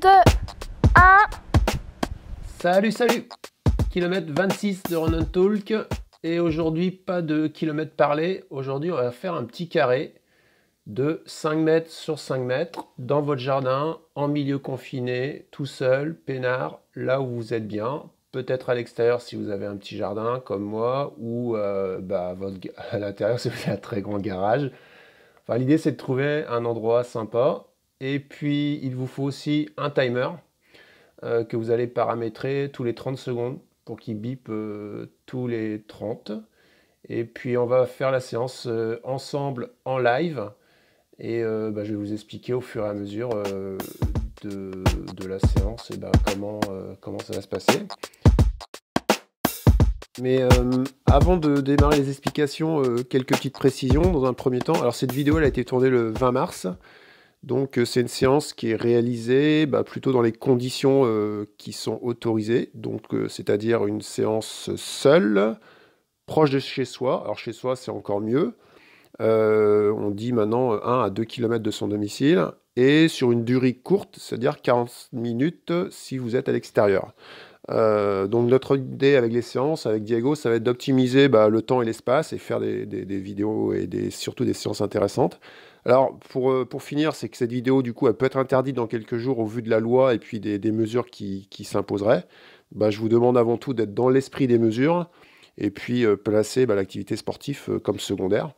2, 1. Salut, salut! Kilomètre 26 de Run and Talk. Et aujourd'hui, pas de kilomètre parlé. Aujourd'hui, on va faire un petit carré de 5 mètres sur 5 mètres dans votre jardin, en milieu confiné, tout seul, peinard, là où vous êtes bien. Peut-être à l'extérieur si vous avez un petit jardin comme moi, ou à l'intérieur si vous avez un très grand garage. Enfin, l'idée, c'est de trouver un endroit sympa. Et puis, il vous faut aussi un timer que vous allez paramétrer tous les 30 secondes pour qu'il bip tous les 30. Et puis on va faire la séance ensemble en live. Et je vais vous expliquer au fur et à mesure de la séance et comment ça va se passer. Mais avant de démarrer les explications, quelques petites précisions dans un premier temps. Alors cette vidéo elle a été tournée le 20 mars. Donc c'est une séance qui est réalisée plutôt dans les conditions qui sont autorisées. Donc c'est-à-dire une séance seule, proche de chez soi. Alors chez soi c'est encore mieux. On dit maintenant 1 à 2 km de son domicile. Et sur une durée courte, c'est-à-dire 40 minutes si vous êtes à l'extérieur. Donc notre idée avec les séances, avec Diego, ça va être d'optimiser le temps et l'espace et faire des vidéos et surtout des séances intéressantes. Alors pour finir, c'est que cette vidéo du coup elle peut être interdite dans quelques jours au vu de la loi et puis des mesures qui s'imposeraient. Je vous demande avant tout d'être dans l'esprit des mesures et puis placer l'activité sportive comme secondaire.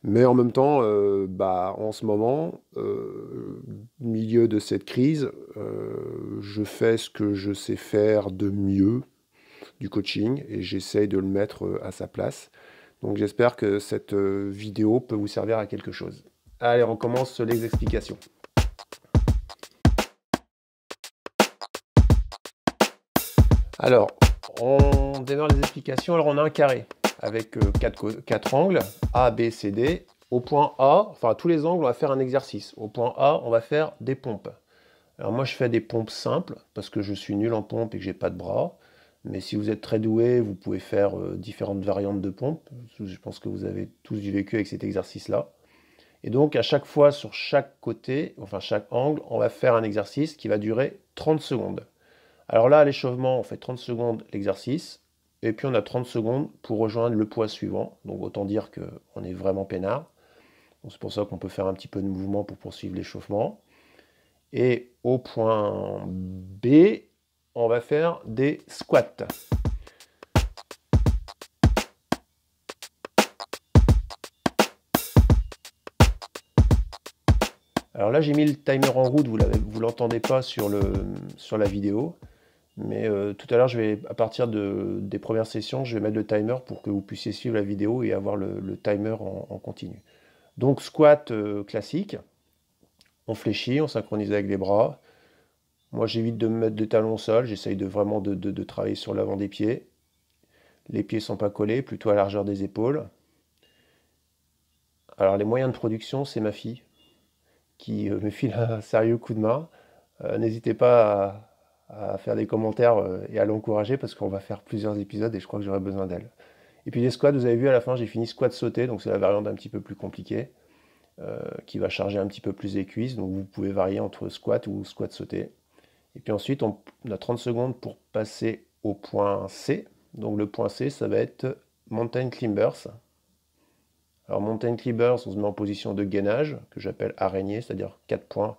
Mais en même temps, en ce moment, au milieu de cette crise, je fais ce que je sais faire de mieux, du coaching, et j'essaye de le mettre à sa place. Donc j'espère que cette vidéo peut vous servir à quelque chose. Allez, on commence les explications. Alors, on démarre les explications. Alors on a un carré avec 4 angles, A, B, C, D. Au point A, enfin tous les angles, on va faire un exercice. Au point A, on va faire des pompes. Alors moi, je fais des pompes simples, parce que je suis nul en pompe et que j'ai pas de bras. Mais si vous êtes très doué, vous pouvez faire différentes variantes de pompes. Je pense que vous avez tous du vécu avec cet exercice-là. Et donc, à chaque fois, sur chaque côté, enfin chaque angle, on va faire un exercice qui va durer 30 secondes. Alors là, à l'échauffement, on fait 30 secondes l'exercice. Et puis on a 30 secondes pour rejoindre le poids suivant. Donc autant dire qu'on est vraiment peinard. C'est pour ça qu'on peut faire un petit peu de mouvement pour poursuivre l'échauffement. Et au point B, on va faire des squats. Alors là, j'ai mis le timer en route, vous ne l'entendez pas sur la vidéo. Mais tout à l'heure, à partir des premières sessions, je vais mettre le timer pour que vous puissiez suivre la vidéo et avoir le timer en continu. Donc squat classique, on fléchit, on synchronise avec les bras. Moi j'évite de me mettre de talons au sol, j'essaye vraiment de travailler sur l'avant des pieds. Les pieds ne sont pas collés, plutôt à la largeur des épaules. Alors les moyens de production, c'est ma fille qui me file un sérieux coup de main. N'hésitez pas à faire des commentaires et à l'encourager parce qu'on va faire plusieurs épisodes et je crois que j'aurai besoin d'elle. Et puis les squats, vous avez vu à la fin, j'ai fini squat sauté, donc c'est la variante un petit peu plus compliquée. Qui va charger un petit peu plus les cuisses. Donc vous pouvez varier entre squat ou squat sauté. Et puis ensuite, on a 30 secondes pour passer au point C. Donc le point C, ça va être Mountain Climbers. Alors Mountain Climbers, on se met en position de gainage, que j'appelle araignée, c'est-à-dire 4 points.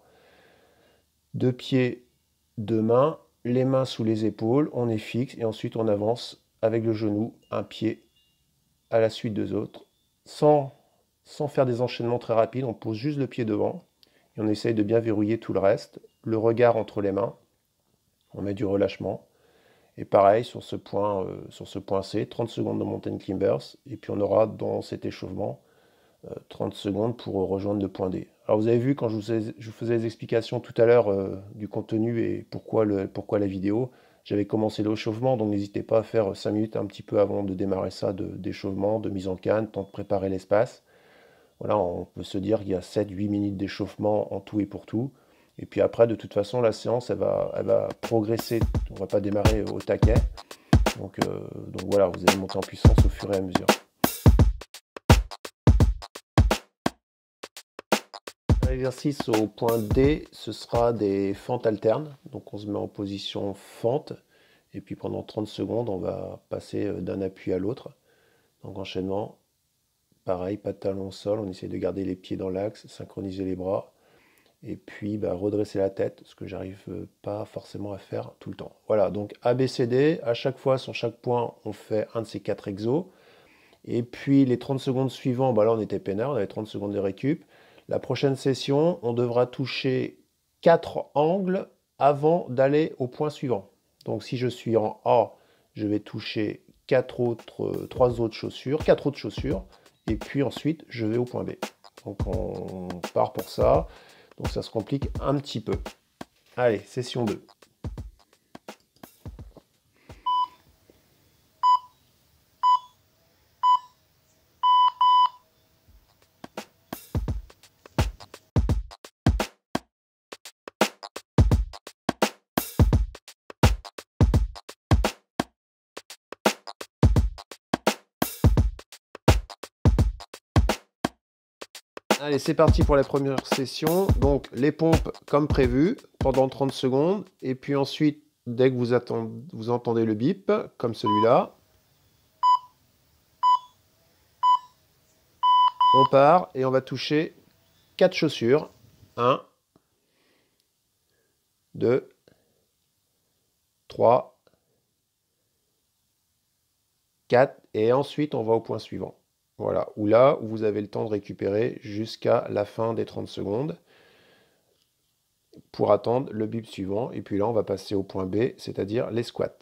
2 pieds, 2 mains, les mains sous les épaules, on est fixe, et ensuite on avance avec le genou, un pied à la suite des autres, sans faire des enchaînements très rapides, on pose juste le pied devant et on essaye de bien verrouiller tout le reste. Le regard entre les mains, on met du relâchement. Et pareil sur ce point C, 30 secondes de Mountain Climbers. Et puis on aura dans cet échauffement 30 secondes pour rejoindre le point D. Alors vous avez vu quand je vous faisais les explications tout à l'heure du contenu et pourquoi la vidéo, j'avais commencé l'échauffement, donc n'hésitez pas à faire 5 minutes un petit peu avant de démarrer ça d'échauffement, de mise en canne, temps de préparer l'espace. Voilà, on peut se dire qu'il y a 7-8 minutes d'échauffement en tout et pour tout. Et puis après, de toute façon, la séance, elle va progresser. On ne va pas démarrer au taquet. Donc voilà, vous allez monter en puissance au fur et à mesure. L'exercice au point D, ce sera des fentes alternes. Donc on se met en position fente. Et puis pendant 30 secondes, on va passer d'un appui à l'autre. Donc enchaînement, pareil, pas de talon au sol. On essaie de garder les pieds dans l'axe, synchroniser les bras. Et puis redresser la tête, ce que j'arrive pas forcément à faire tout le temps. Voilà, donc A, B, C, D. À chaque fois, sur chaque point, on fait un de ces 4 exos. Et puis les 30 secondes suivantes, là on était peinard, on avait 30 secondes de récup. La prochaine session, on devra toucher 4 angles avant d'aller au point suivant. Donc si je suis en A, je vais toucher 3 autres chaussures, 4 autres chaussures, et puis ensuite je vais au point B. Donc on part pour ça, donc ça se complique un petit peu. Allez, session 2. Allez, c'est parti pour la première session. Donc, les pompes comme prévu pendant 30 secondes. Et puis ensuite, dès que vous entendez le bip, comme celui-là, on part et on va toucher 4 chaussures. 1, 2, 3, 4. Et ensuite, on va au point suivant. Voilà, où là, où vous avez le temps de récupérer jusqu'à la fin des 30 secondes pour attendre le bip suivant. Et puis là, on va passer au point B, c'est-à-dire les squats.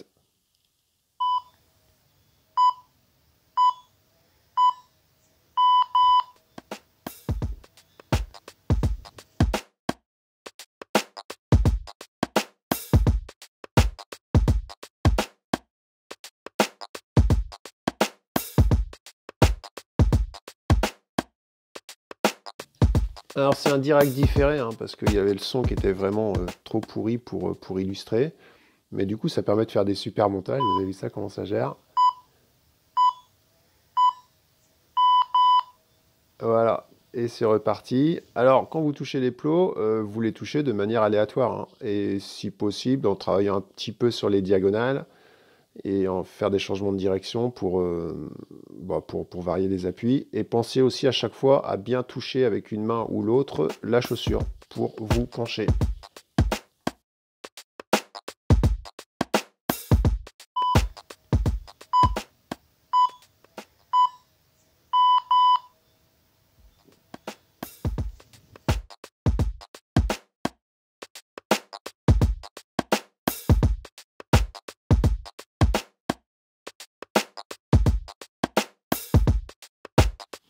Alors c'est un direct différé, hein, parce qu'il y avait le son qui était vraiment trop pourri pour illustrer. Mais du coup, ça permet de faire des super montages. Vous avez vu ça, comment ça gère? Voilà, et c'est reparti. Alors, quand vous touchez les plots, vous les touchez de manière aléatoire, hein. Et si possible, en travaillant un petit peu sur les diagonales et en faire des changements de direction pour varier les appuis. Et pensez aussi à chaque fois à bien toucher avec une main ou l'autre la chaussure pour vous pencher.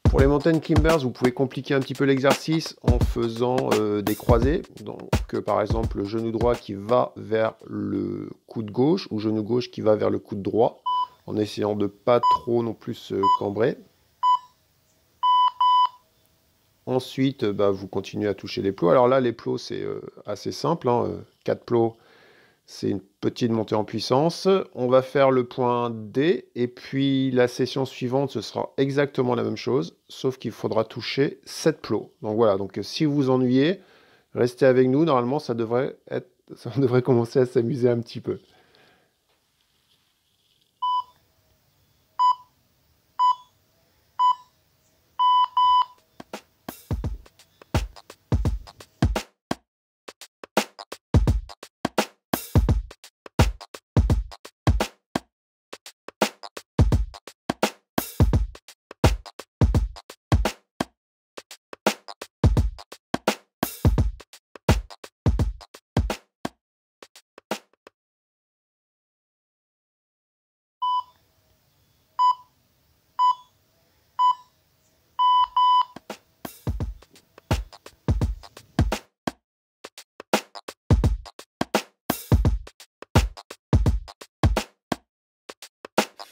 Pour les mountain climbers, vous pouvez compliquer un petit peu l'exercice en faisant des croisés. Donc, par exemple, le genou droit qui va vers le coude gauche ou genou gauche qui va vers le coude droit, en essayant de pas trop non plus se cambrer. Ensuite, vous continuez à toucher les plots. Alors là, les plots, c'est assez simple, hein. 4 plots, c'est une petite montée en puissance. On va faire le point D et puis la session suivante, ce sera exactement la même chose, sauf qu'il faudra toucher 7 plots. Donc voilà, donc si vous vous ennuyez, restez avec nous. Normalement, ça devrait commencer à s'amuser un petit peu.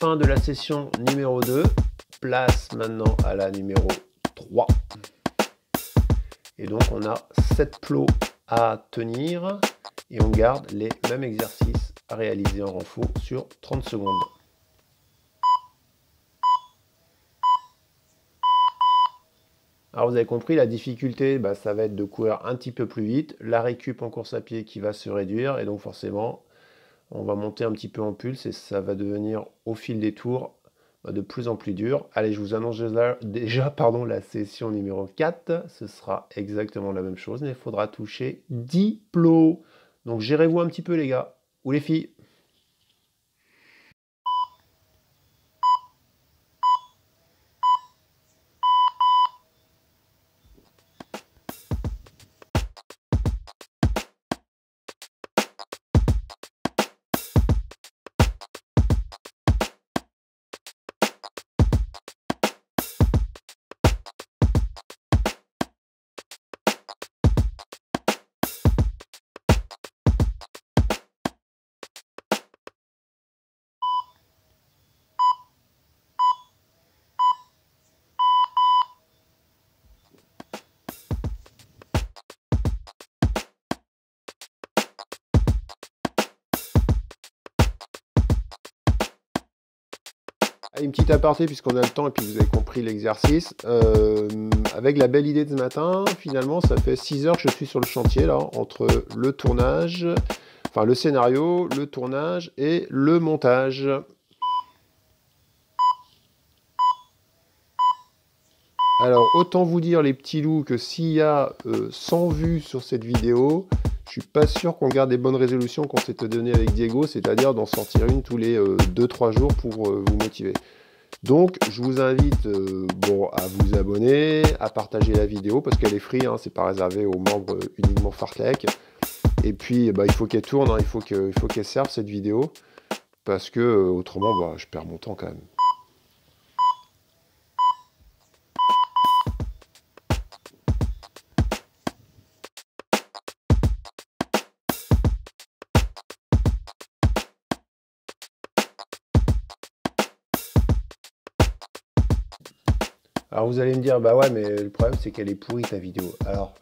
Fin de la session numéro 2. Place maintenant à la numéro 3. Et donc on a 7 plots à tenir et on garde les mêmes exercices à réaliser en renfort sur 30 secondes. Alors vous avez compris, la difficulté, bah, ça va être de courir un petit peu plus vite, la récup en course à pied qui va se réduire, et donc forcément, on va monter un petit peu en pulse, et ça va devenir, au fil des tours, bah, de plus en plus dur. Allez, je vous annonce déjà, pardon, la session numéro 4, ce sera exactement la même chose, mais il faudra toucher 10 plots. Donc gérez-vous un petit peu les gars, ou les filles. Allez, une petite aparté puisqu'on a le temps et puis vous avez compris l'exercice. Avec la belle idée de ce matin, finalement, ça fait 6 heures que je suis sur le chantier, là, entre le tournage, enfin le scénario, le tournage et le montage. Alors, autant vous dire, les petits loups, que s'il y a 100 vues sur cette vidéo, je suis pas sûr qu'on garde des bonnes résolutions qu'on s'était donné avec Diego, c'est-à-dire d'en sortir une tous les 2-3 jours pour vous motiver. Donc, je vous invite bon, à vous abonner, à partager la vidéo, parce qu'elle est free, hein, c'est pas réservé aux membres uniquement Fartlek. Et puis, bah, il faut qu'elle tourne, hein, il faut qu'elle serve cette vidéo, parce que autrement, bah, je perds mon temps quand même. Alors vous allez me dire, bah ouais, mais le problème c'est qu'elle est pourrie ta vidéo. Alors,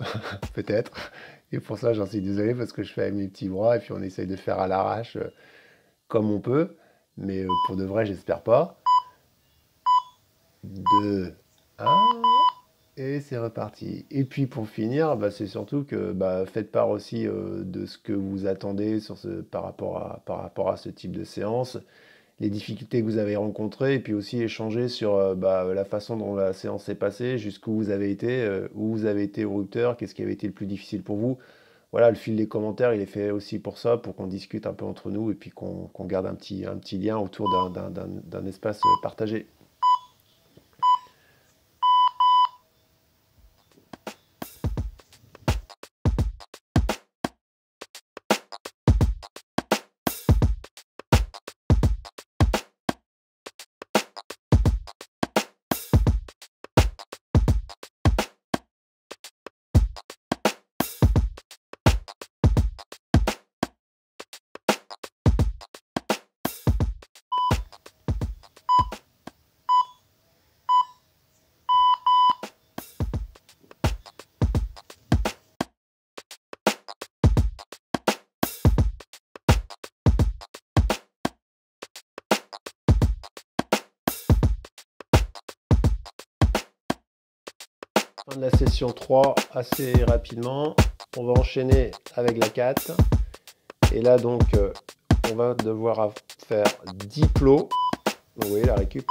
peut-être. Et pour ça, j'en suis désolé parce que je fais avec mes petits bras et puis on essaye de faire à l'arrache comme on peut. Mais pour de vrai, j'espère pas. 2, 1, et c'est reparti. Et puis pour finir, bah, c'est surtout que bah, faites part aussi de ce que vous attendez par rapport à ce type de séance, les difficultés que vous avez rencontrées, et puis aussi échanger sur bah, la façon dont la séance s'est passée, jusqu'où vous avez été, où vous avez été au rupteur, qu'est-ce qui avait été le plus difficile pour vous. Voilà, le fil des commentaires, il est fait aussi pour ça, pour qu'on discute un peu entre nous et puis qu'on garde un petit lien autour d'un espace partagé. Fin de la session 3 assez rapidement. On va enchaîner avec la 4. Et là donc on va devoir faire 10 plots. Vous voyez la récup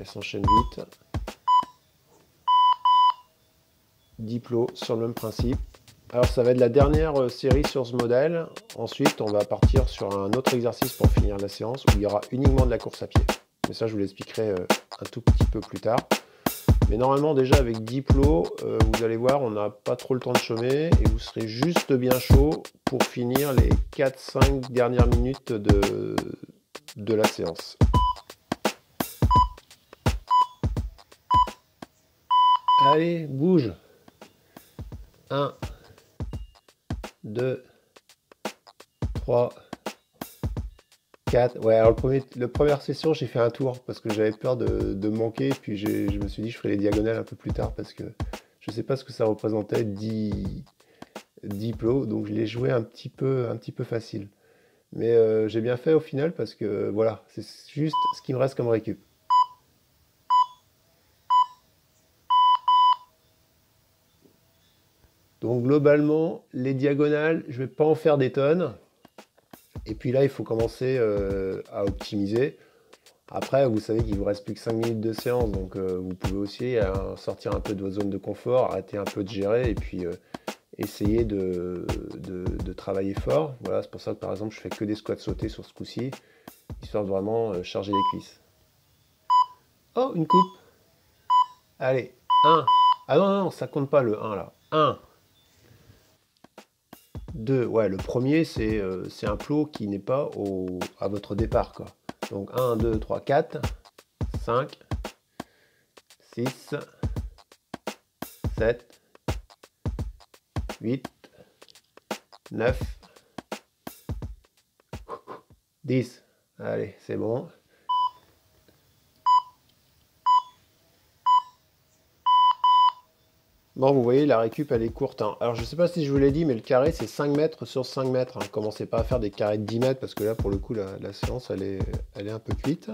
elle s'enchaîne vite. 10 plots sur le même principe. Alors ça va être la dernière série sur ce modèle. Ensuite on va partir sur un autre exercice pour finir la séance où il y aura uniquement de la course à pied. Mais ça je vous l'expliquerai un tout petit peu plus tard. Mais normalement déjà avec 10 plots, vous allez voir, on n'a pas trop le temps de chômer et vous serez juste bien chaud pour finir les 4-5 dernières minutes de la séance. Allez, bouge. 1, 2, 3, 4. Ouais, alors la première session, j'ai fait un tour parce que j'avais peur de manquer. Puis je me suis dit, je ferai les diagonales un peu plus tard parce que je sais pas ce que ça représentait, 10 plots. Donc je l'ai joué un petit peu facile. Mais j'ai bien fait au final parce que voilà, c'est juste ce qui me reste comme récup. Donc globalement, les diagonales, je vais pas en faire des tonnes. Et puis là, il faut commencer à optimiser. Après, vous savez qu'il vous reste plus que 5 minutes de séance, donc vous pouvez aussi sortir un peu de votre zone de confort, arrêter un peu de gérer et puis essayer de travailler fort. Voilà, c'est pour ça que par exemple, je fais que des squats sautés sur ce coup-ci, histoire de vraiment charger les cuisses. Oh, une coupe. Allez, 1. Ah non, non, ça compte pas le 1 là. 1. 2. Ouais, le premier, c'est un plot qui n'est pas à votre départ, quoi. Donc 1, 2, 3, 4, 5, 6, 7, 8, 9, 10. Allez, c'est bon. Bon, vous voyez, la récup, elle est courte, hein. Alors, je sais pas si je vous l'ai dit, mais le carré, c'est 5 mètres sur 5 mètres, hein. Commencez pas à faire des carrés de 10 mètres, parce que là, pour le coup, la séance, elle est un peu cuite.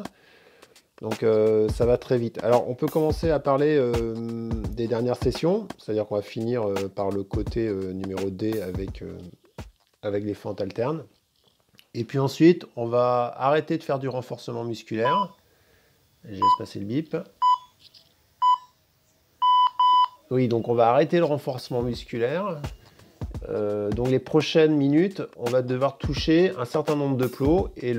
Donc, ça va très vite. Alors, on peut commencer à parler des dernières sessions, c'est-à-dire qu'on va finir par le côté numéro D avec les fentes alternes. Et puis ensuite, on va arrêter de faire du renforcement musculaire. Je laisse passer le bip. Oui, donc on va arrêter le renforcement musculaire. Donc les prochaines minutes, on va devoir toucher un certain nombre de plots. Et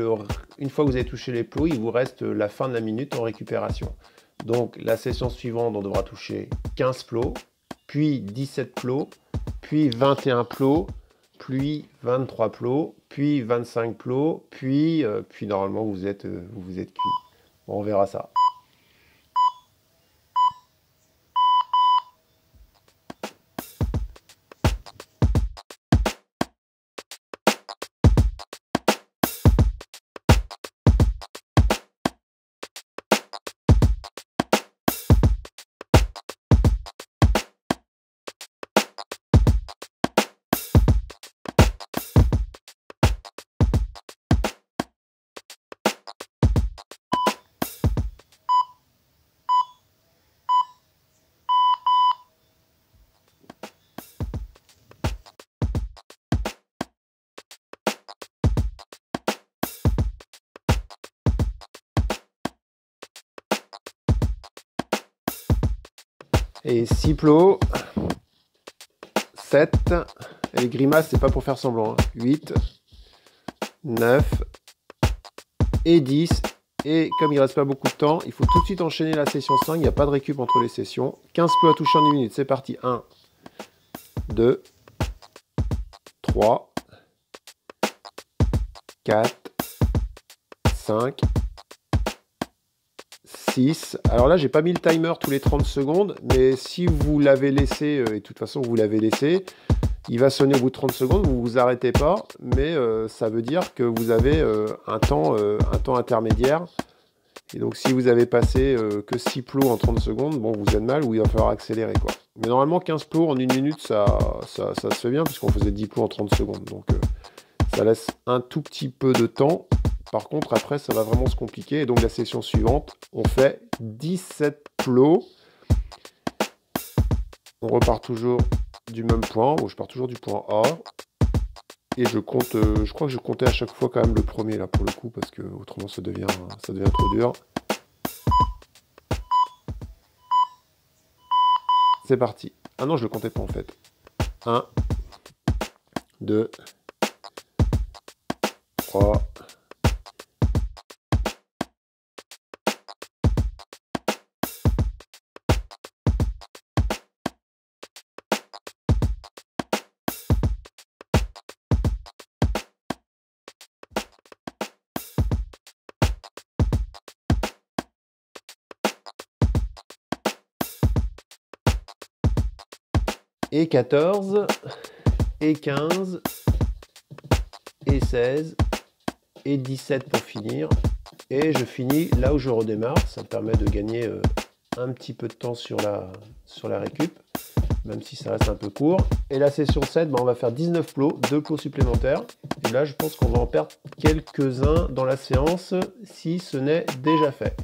une fois que vous avez touché les plots, il vous reste la fin de la minute en récupération. Donc la session suivante, on devra toucher 15 plots, puis 17 plots, puis 21 plots, puis 23 plots, puis 25 plots, puis normalement vous êtes cuit. Bon, on verra ça. Et 6 plots, 7, et les grimaces, c'est pas pour faire semblant, hein. 8, 9 et 10. Et comme il reste pas beaucoup de temps, il faut tout de suite enchaîner la session 5, il n'y a pas de récup entre les sessions. 15 plots à toucher en 1 minute, c'est parti. 1, 2, 3, 4, 5, 6. Alors là, j'ai pas mis le timer tous les 30 secondes, mais si vous l'avez laissé, et de toute façon vous l'avez laissé, il va sonner au bout de 30 secondes, vous vous arrêtez pas, mais ça veut dire que vous avez un temps intermédiaire. Et donc si vous avez passé que 6 plots en 30 secondes, bon, vous êtes mal ou il va falloir accélérer, quoi. Mais normalement, 15 plots en 1 minute, ça se fait bien, puisqu'on faisait 10 plots en 30 secondes. Donc ça laisse un tout petit peu de temps. Par contre, après, ça va vraiment se compliquer. Et donc, la session suivante, on fait 17 plots. On repart toujours du même point. Bon, je pars toujours du point A. Et je compte, je crois que je comptais à chaque fois quand même le premier, là, pour le coup, parce que autrement, ça devient trop dur. C'est parti. Ah non, je le comptais pas, en fait. 1, 2, 3, et 14, et 15, et 16, et 17 pour finir. Et je finis là où je redémarre. Ça me permet de gagner un petit peu de temps sur la récup, même si ça reste un peu court. Et la session 7, on va faire 19 plots, 2 plots supplémentaires. Et là, je pense qu'on va en perdre quelques-uns dans la séance, si ce n'est déjà fait.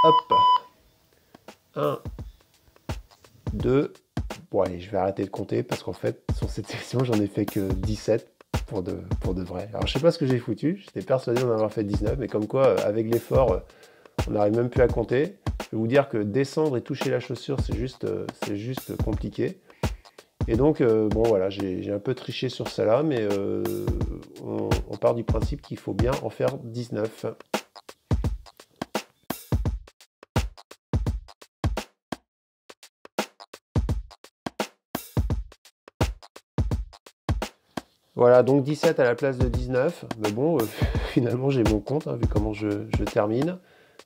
Hop. 1, de... Bon allez, je vais arrêter de compter parce qu'en fait, sur cette session, j'en ai fait que 17 pour de vrai. Alors je sais pas ce que j'ai foutu, j'étais persuadé d'en avoir fait 19, mais comme quoi, avec l'effort, on n'arrive même plus à compter. Je vais vous dire que descendre et toucher la chaussure, c'est juste compliqué. Et donc, bon voilà, j'ai un peu triché sur celle-là, mais on part du principe qu'il faut bien en faire 19. Voilà, donc 17 à la place de 19. Mais bon, finalement, j'ai mon compte, hein, vu comment je termine.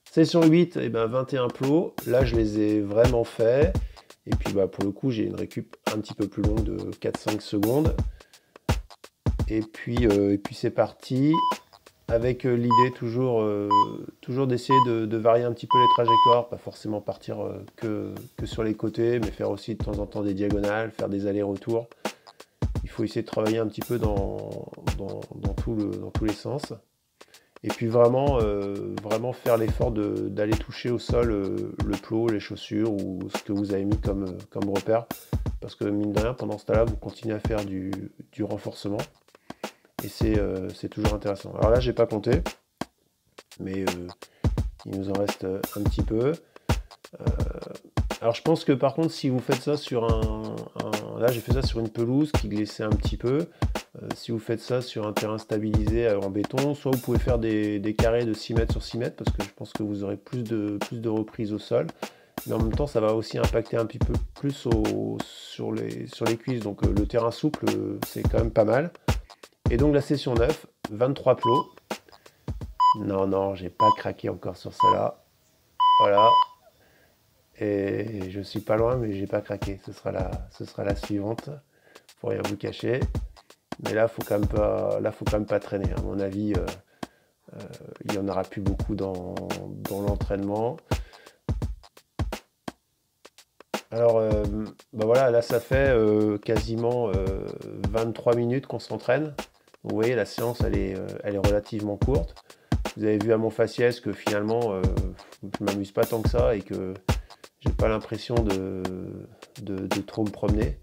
Session 8, et ben 21 plots. Là, je les ai vraiment faits. Et puis, bah, pour le coup, j'ai une récup un petit peu plus longue de 4-5 secondes. Et puis c'est parti. Avec l'idée toujours d'essayer de varier un petit peu les trajectoires. Pas forcément partir que sur les côtés, mais faire aussi de temps en temps des diagonales, faire des allers-retours. Il faut essayer de travailler un petit peu dans tous les sens. Et puis vraiment faire l'effort d'aller toucher au sol le plot, les chaussures ou ce que vous avez mis comme repère. Parce que mine de rien, pendant ce temps-là, vous continuez à faire du renforcement. Et c'est toujours intéressant. Alors là, j'ai pas compté, mais il nous en reste un petit peu. Alors je pense que par contre, si vous faites ça sur là j'ai fait ça sur une pelouse qui glissait un petit peu. Si vous faites ça sur un terrain stabilisé en béton, soit vous pouvez faire des carrés de 6 mètres sur 6 mètres, parce que je pense que vous aurez plus de reprises au sol. Mais en même temps, ça va aussi impacter un petit peu plus sur les cuisses. Donc le terrain souple, c'est quand même pas mal. Et donc la session 9, 23 plots. Non, non, j'ai pas craqué encore sur celle-là. Voilà. Et je suis pas loin, mais j'ai pas craqué. Ce sera la suivante, pour rien vous cacher. Mais là, faut quand même pas traîner. À mon avis, il y en aura plus beaucoup dans l'entraînement. Alors, bah voilà, là, ça fait quasiment 23 minutes qu'on s'entraîne. Vous voyez, la séance, elle est relativement courte. Vous avez vu à mon faciès que finalement, je m'amuse pas tant que ça et que j'ai pas l'impression de trop me promener.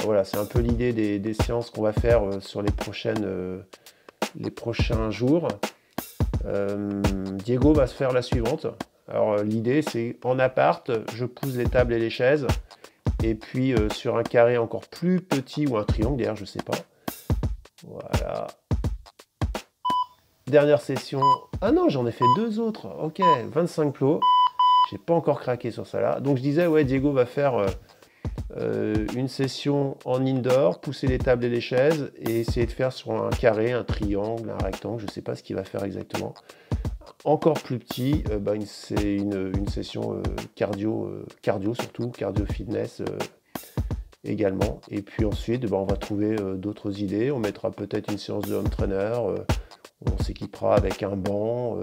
Voilà, c'est un peu l'idée des séances qu'on va faire sur les prochains jours. Diego va se faire la suivante. Alors l'idée c'est en appart, je pousse les tables et les chaises. Et puis sur un carré encore plus petit ou un triangle d'ailleurs, je sais pas. Voilà. Dernière session. Ah non, j'en ai fait deux autres. Ok, 25 plots. J'ai pas encore craqué sur ça là. Donc je disais, ouais, Diego va faire une session en indoor, pousser les tables et les chaises et essayer de faire sur un carré, un triangle, un rectangle, je sais pas ce qu'il va faire exactement. Encore plus petit, c'est une session cardio surtout, cardio fitness également. Et puis ensuite, on va trouver d'autres idées. On mettra peut-être une séance de home trainer. On s'équipera avec un banc,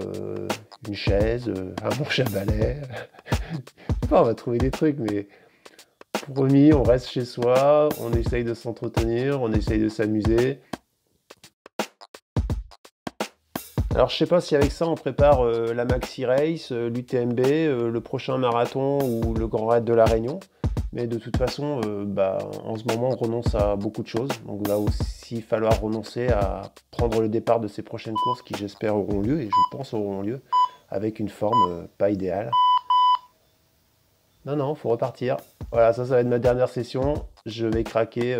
une chaise, un manche à balai. On va trouver des trucs, mais promis, on reste chez soi, on essaye de s'entretenir, on essaye de s'amuser. Alors je sais pas si avec ça on prépare la Maxi Race, l'UTMB, le prochain marathon ou le Grand Raid de la Réunion. Mais de toute façon, en ce moment on renonce à beaucoup de choses. Donc il va aussi falloir renoncer à prendre le départ de ces prochaines courses qui j'espère auront lieu, et je pense auront lieu, avec une forme pas idéale. Non, non, faut repartir. Voilà, ça va être ma dernière session. Je vais craquer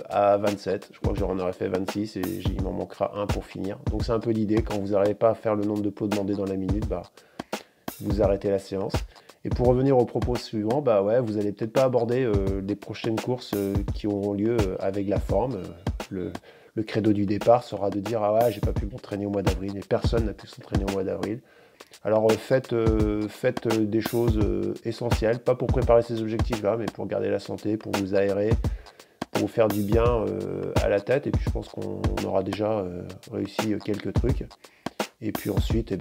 à 27. Je crois que j'en aurais fait 26 et il m'en manquera un pour finir. Donc c'est un peu l'idée, quand vous n'arrivez pas à faire le nombre de plots demandés dans la minute, vous arrêtez la séance. Et pour revenir au propos suivant, vous allez peut-être pas aborder les prochaines courses qui auront lieu avec la forme. Le credo du départ sera de dire: ah ouais, j'ai pas pu m'entraîner au mois d'avril, et personne n'a pu s'entraîner au mois d'avril. Alors faites des choses essentielles, pas pour préparer ces objectifs-là, mais pour garder la santé, pour vous aérer, pour vous faire du bien à la tête. Et puis je pense qu'on aura déjà réussi quelques trucs. Et puis ensuite,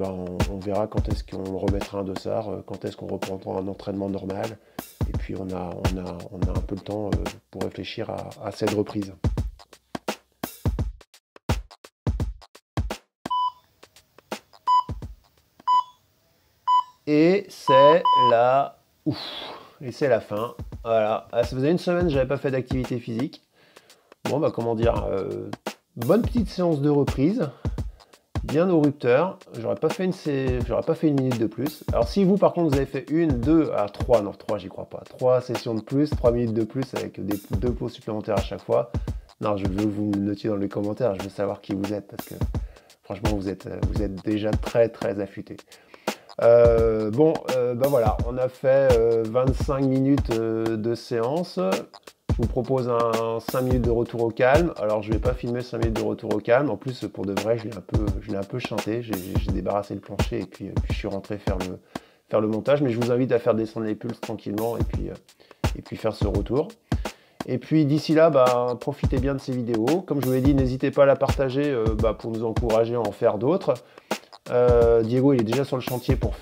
on verra quand est-ce qu'on remettra un dossard, quand est-ce qu'on reprendra un entraînement normal. Et puis on a un peu le temps pour réfléchir à cette reprise. Et c'est la... Ouf. Et c'est la fin. Voilà. Ah, ça faisait une semaine que j'avais pas fait d'activité physique. Bon, bah, comment dire, bonne petite séance de reprise, bien au rupteur. J'aurais pas fait une minute de plus. Alors, si vous, par contre, vous avez fait une, deux, ah, trois, non, trois, j'y crois pas. Trois sessions de plus, 3 minutes de plus avec deux pauses supplémentaires à chaque fois. Non, je veux que vous me notiez dans les commentaires. Je veux savoir qui vous êtes parce que franchement, vous êtes déjà très, très affûté. Bon, bah voilà, on a fait 25 minutes de séance. Je vous propose un 5 minutes de retour au calme. Alors, je vais pas filmer 5 minutes de retour au calme. En plus, pour de vrai, je l'ai un peu chanté. J'ai débarrassé le plancher et puis je suis rentré faire le montage. Mais je vous invite à faire descendre les pulses tranquillement et puis faire ce retour. Et puis d'ici là, bah, profitez bien de ces vidéos. Comme je vous l'ai dit, n'hésitez pas à la partager bah, pour nous encourager à en faire d'autres. Diego, il est déjà sur le chantier pour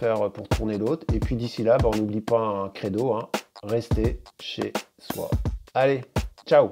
tourner l'autre. Et puis d'ici là, bah, on n'oublie pas un credo, hein, restez chez soi. Allez, ciao!